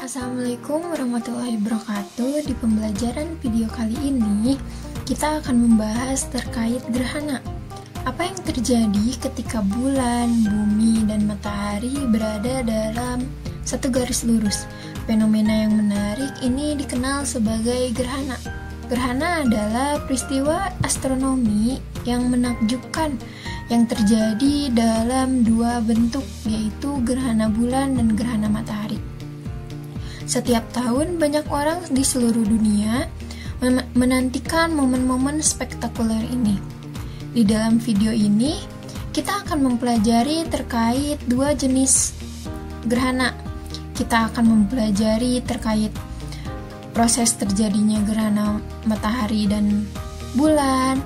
Assalamualaikum warahmatullahi wabarakatuh. Di pembelajaran video kali ini, kita akan membahas terkait gerhana. Apa yang terjadi ketika bulan, bumi, dan matahari berada dalam satu garis lurus? Fenomena yang menarik ini dikenal sebagai gerhana. Gerhana adalah peristiwa astronomi yang menakjubkan yang terjadi dalam dua bentuk, yaitu gerhana bulan dan gerhana matahari. Setiap tahun banyak orang di seluruh dunia menantikan momen-momen spektakuler ini. Di dalam video ini, kita akan mempelajari terkait dua jenis gerhana. Kita akan mempelajari terkait proses terjadinya gerhana matahari dan bulan,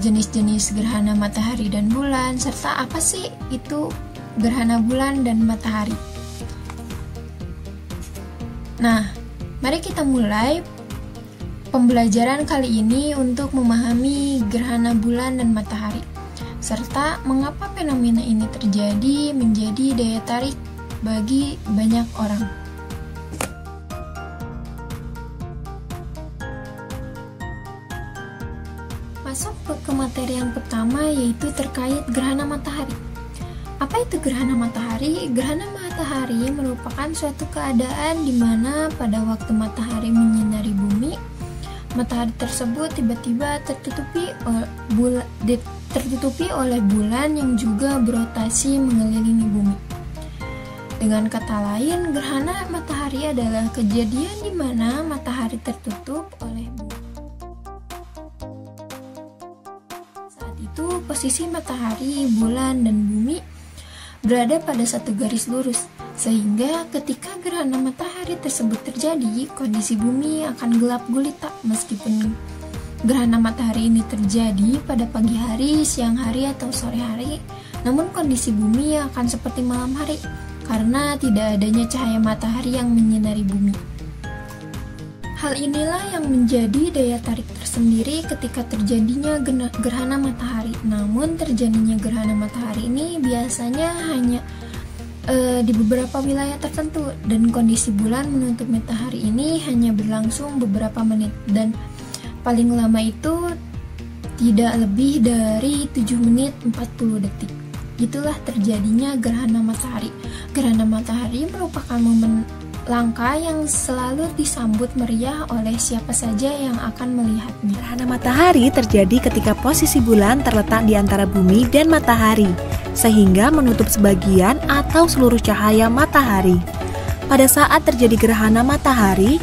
jenis-jenis gerhana matahari dan bulan, serta apa sih itu gerhana bulan dan matahari. Nah, mari kita mulai pembelajaran kali ini untuk memahami gerhana bulan dan matahari, serta mengapa fenomena ini terjadi menjadi daya tarik bagi banyak orang. Masuk ke materi yang pertama, yaitu terkait gerhana matahari. Apa itu gerhana matahari? Gerhana matahari merupakan suatu keadaan di mana pada waktu matahari menyinari bumi, matahari tersebut tiba-tiba tertutupi oleh bulan yang juga berotasi mengelilingi bumi. Dengan kata lain, gerhana matahari adalah kejadian di mana matahari tertutup oleh bumi. Saat itu, posisi matahari, bulan, dan bumi berada pada satu garis lurus, sehingga ketika gerhana matahari tersebut terjadi, kondisi bumi akan gelap gulita. Meskipun gerhana matahari ini terjadi pada pagi hari, siang hari, atau sore hari, namun kondisi bumi akan seperti malam hari, karena tidak adanya cahaya matahari yang menyinari bumi. Hal inilah yang menjadi daya tarik tersendiri ketika terjadinya gerhana matahari. Namun terjadinya gerhana matahari ini biasanya hanya di beberapa wilayah tertentu, dan kondisi bulan menutup matahari ini hanya berlangsung beberapa menit, dan paling lama itu tidak lebih dari 7 menit 40 detik. Itulah terjadinya gerhana matahari. Gerhana matahari merupakan momen langka yang selalu disambut meriah oleh siapa saja yang akan melihatnya. Gerhana matahari terjadi ketika posisi bulan terletak di antara bumi dan matahari, sehingga menutup sebagian atau seluruh cahaya matahari. Pada saat terjadi gerhana matahari,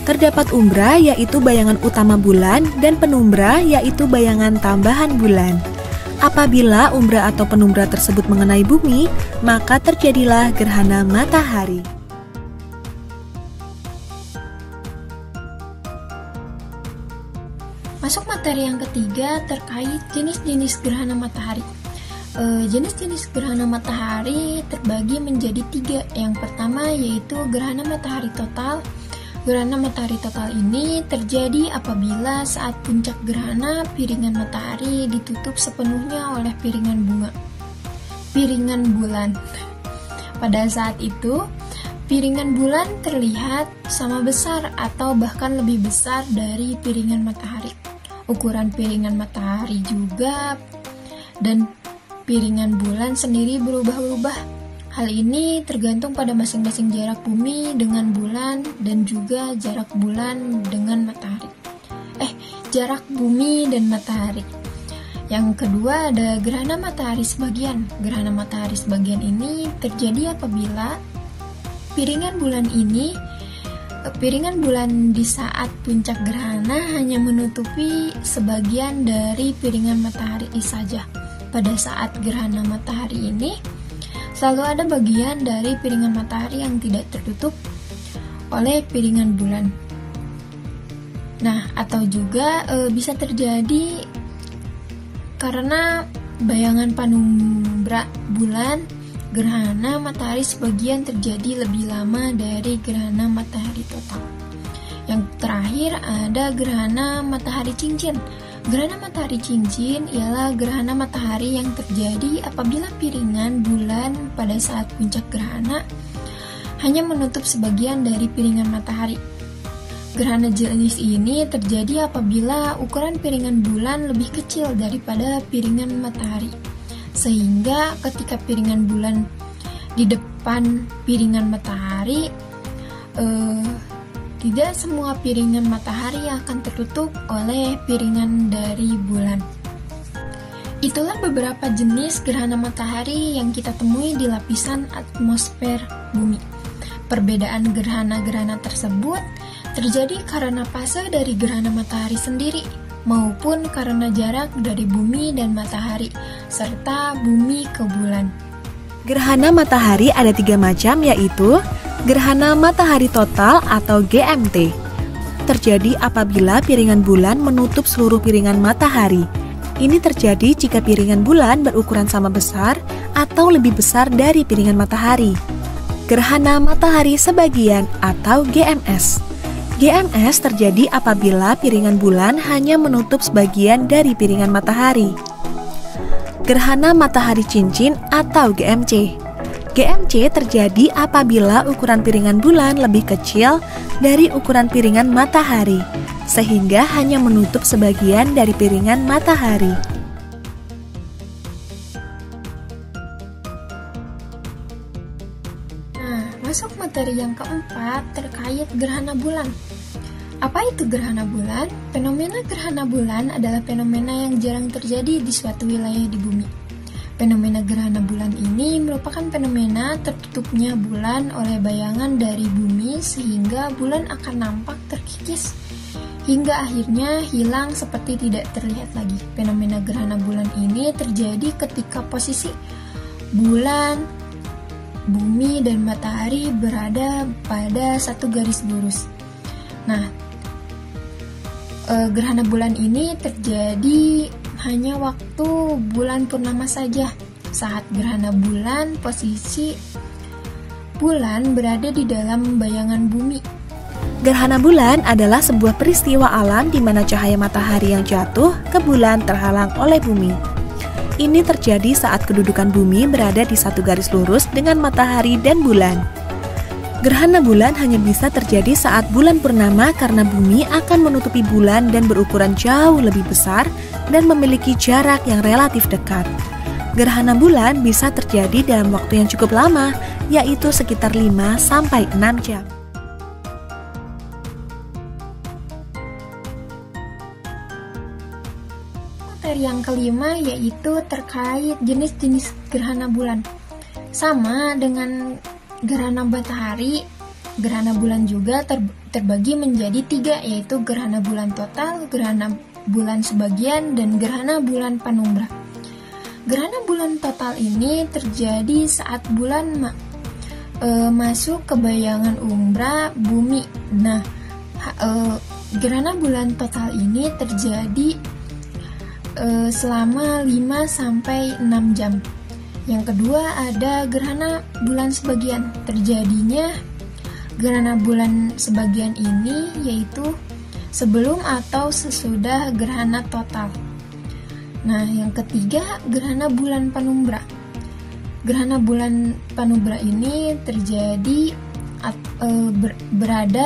terdapat umbra, yaitu bayangan utama bulan, dan penumbra, yaitu bayangan tambahan bulan. Apabila umbra atau penumbra tersebut mengenai bumi, maka terjadilah gerhana matahari. Masuk materi yang ketiga terkait jenis-jenis gerhana matahari. Jenis-jenis gerhana matahari terbagi menjadi 3. Yang pertama yaitu gerhana matahari total. Gerhana matahari total ini terjadi apabila saat puncak gerhana, piringan matahari ditutup sepenuhnya oleh piringan bulan. Pada saat itu, piringan bulan terlihat sama besar atau bahkan lebih besar dari piringan matahari. Ukuran piringan matahari juga dan piringan bulan sendiri berubah-ubah. Hal ini tergantung pada masing-masing jarak bumi dengan bulan dan juga jarak bulan dengan matahari. Jarak bumi dan matahari. Yang kedua ada gerhana matahari sebagian. Gerhana matahari sebagian ini terjadi apabila piringan bulan di saat puncak gerhana hanya menutupi sebagian dari piringan matahari saja. Pada saat gerhana matahari ini, selalu ada bagian dari piringan matahari yang tidak tertutup oleh piringan bulan. Nah, atau juga bisa terjadi karena bayangan penumbra bulan, gerhana matahari sebagian terjadi lebih lama dari gerhana matahari total. Yang terakhir ada gerhana matahari cincin. Gerhana matahari cincin ialah gerhana matahari yang terjadi apabila piringan bulan pada saat puncak gerhana hanya menutup sebagian dari piringan matahari. Gerhana jenis ini terjadi apabila ukuran piringan bulan lebih kecil daripada piringan matahari. Sehingga ketika piringan bulan di depan piringan matahari, tidak semua piringan matahari akan tertutup oleh piringan dari bulan. Itulah beberapa jenis gerhana matahari yang kita temui di lapisan atmosfer bumi. Perbedaan gerhana-gerhana tersebut terjadi karena fase dari gerhana matahari sendiri, maupun karena jarak dari bumi dan matahari, serta bumi ke bulan. Gerhana matahari ada 3 macam, yaitu gerhana matahari total atau GMT. Terjadi apabila piringan bulan menutup seluruh piringan matahari. Ini terjadi jika piringan bulan berukuran sama besar atau lebih besar dari piringan matahari. Gerhana matahari sebagian atau GMS. GMS terjadi apabila piringan bulan hanya menutup sebagian dari piringan matahari. Gerhana matahari cincin atau GMC. GMC terjadi apabila ukuran piringan bulan lebih kecil dari ukuran piringan matahari, sehingga hanya menutup sebagian dari piringan matahari. Masuk materi yang keempat terkait gerhana bulan. Apa itu gerhana bulan? Fenomena gerhana bulan adalah fenomena yang jarang terjadi di suatu wilayah di bumi. Fenomena gerhana bulan ini merupakan fenomena tertutupnya bulan oleh bayangan dari bumi sehingga bulan akan nampak terkikis hingga akhirnya hilang seperti tidak terlihat lagi. Fenomena gerhana bulan ini terjadi ketika posisi bulan, bumi dan matahari berada pada satu garis lurus. Nah, gerhana bulan ini terjadi hanya waktu bulan purnama saja. Saat gerhana bulan, posisi bulan berada di dalam bayangan bumi. Gerhana bulan adalah sebuah peristiwa alam di mana cahaya matahari yang jatuh ke bulan terhalang oleh bumi. Ini terjadi saat kedudukan bumi berada di satu garis lurus dengan matahari dan bulan. Gerhana bulan hanya bisa terjadi saat bulan purnama karena bumi akan menutupi bulan dan berukuran jauh lebih besar dan memiliki jarak yang relatif dekat. Gerhana bulan bisa terjadi dalam waktu yang cukup lama, yaitu sekitar 5-6 jam. Yang kelima yaitu terkait jenis-jenis gerhana bulan. Sama dengan gerhana matahari, gerhana bulan juga terbagi menjadi 3, yaitu gerhana bulan total, gerhana bulan sebagian, dan gerhana bulan penumbra. Gerhana bulan total ini terjadi saat bulan masuk ke bayangan umbra bumi. Nah, gerhana bulan total ini terjadi selama 5-6 jam. Yang kedua ada gerhana bulan sebagian. Terjadinya gerhana bulan sebagian ini yaitu sebelum atau sesudah gerhana total. Nah, yang ketiga gerhana bulan penumbra. Gerhana bulan penumbra ini terjadi berada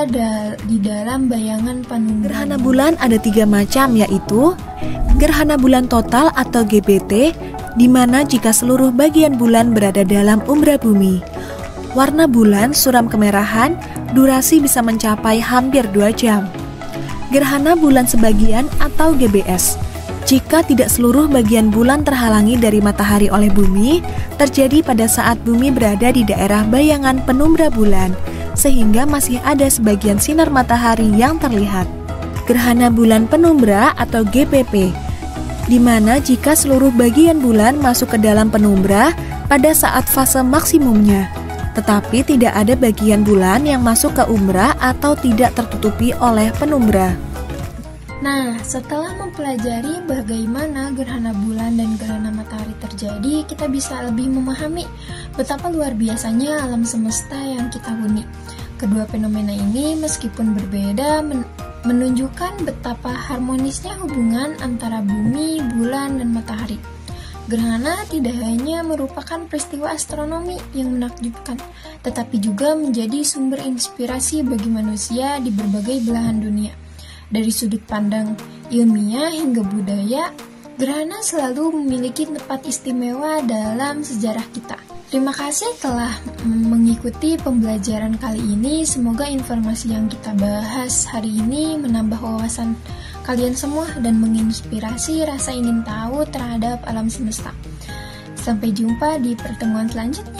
di dalam bayangan penumbra. Gerhana bulan ada 3 macam, yaitu gerhana bulan total atau GBT, di mana jika seluruh bagian bulan berada dalam umbra bumi. Warna bulan suram kemerahan, durasi bisa mencapai hampir 2 jam. Gerhana bulan sebagian atau GBS. Jika tidak seluruh bagian bulan terhalangi dari matahari oleh bumi, terjadi pada saat bumi berada di daerah bayangan penumbra bulan, sehingga masih ada sebagian sinar matahari yang terlihat. Gerhana bulan penumbra atau GPP, di mana jika seluruh bagian bulan masuk ke dalam penumbra pada saat fase maksimumnya, tetapi tidak ada bagian bulan yang masuk ke umbra atau tidak tertutupi oleh penumbra. Nah, setelah mempelajari bagaimana gerhana bulan dan gerhana matahari terjadi, kita bisa lebih memahami betapa luar biasanya alam semesta yang kita huni. Kedua fenomena ini meskipun berbeda menunjukkan betapa harmonisnya hubungan antara bumi, bulan, dan matahari. Gerhana tidak hanya merupakan peristiwa astronomi yang menakjubkan, tetapi juga menjadi sumber inspirasi bagi manusia di berbagai belahan dunia. Dari sudut pandang ilmiah hingga budaya, gerhana selalu memiliki tempat istimewa dalam sejarah kita. Terima kasih telah mengikuti pembelajaran kali ini. Semoga informasi yang kita bahas hari ini menambah wawasan kalian semua dan menginspirasi rasa ingin tahu terhadap alam semesta. Sampai jumpa di pertemuan selanjutnya.